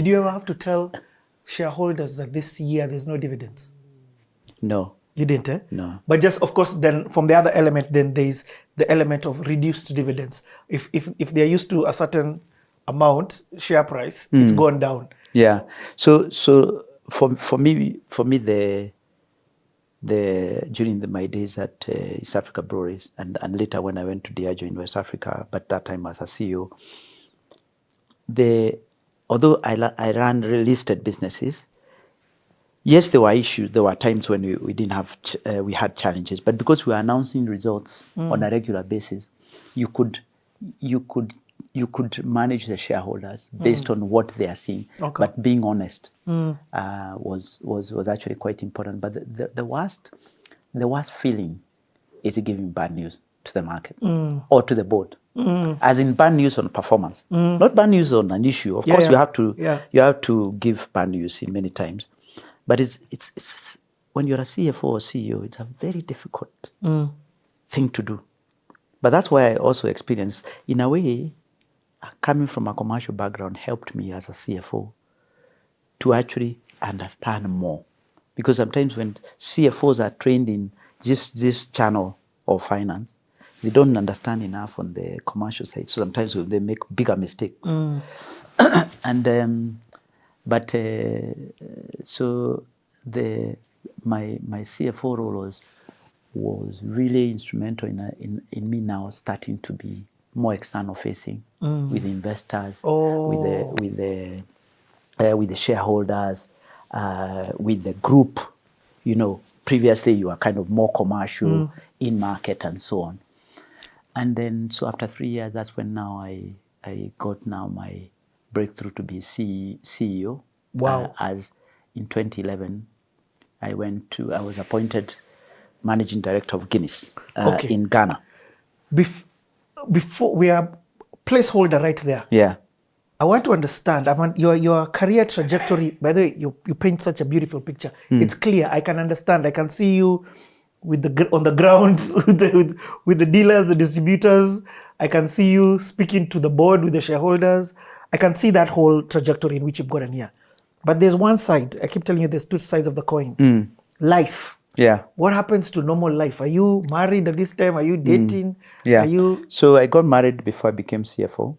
Did you ever have to tell shareholders that this year there's no dividends? No. You didn't, eh? No. But just, of course, then from the other element, then there's the element of reduced dividends. If they're used to a certain amount, share price, it's gone down. Yeah. So for me during my days at East Africa Breweries and later when I went to Diageo in West Africa, but that time as a CEO, although I ran listed businesses, yes, there were issues. There were times when we didn't have we had challenges, but because we were announcing results on a regular basis, you could manage the shareholders based on what they are seeing. Okay. But being honest was actually quite important. But the worst feeling is giving bad news to the market or to the board. As in bad news on performance, not bad news on an issue. Of course, you have to give bad news in many times, but it's when you're a CFO or CEO, it's a very difficult thing to do. But that's why I also experienced, in a way, coming from a commercial background helped me as a CFO to actually understand more. Because sometimes when CFOs are trained in just this channel of finance, they don't understand enough on the commercial side. So sometimes they make bigger mistakes. And so my CFO role was really instrumental in me now starting to be more external facing with investors, with the shareholders, with the group. You know, previously you were kind of more commercial in market and so on. And then, so after 3 years, that's when now I got now my breakthrough to be CEO. Wow. As in 2011, I was appointed managing director of Guinness in Ghana. Before we are placeholder right there. Yeah. I want to understand. Your career trajectory. By the way, you paint such a beautiful picture. It's clear. I can understand. I can see you on the ground with the dealers, the distributors. I can see you speaking to the board with the shareholders. I can see that whole trajectory in which you've gotten here. But there's one side. I keep telling you, there's two sides of the coin. Life. Yeah. What happens to normal life? Are you married at this time? Are you dating? Yeah. Are you? So I got married before I became CFO.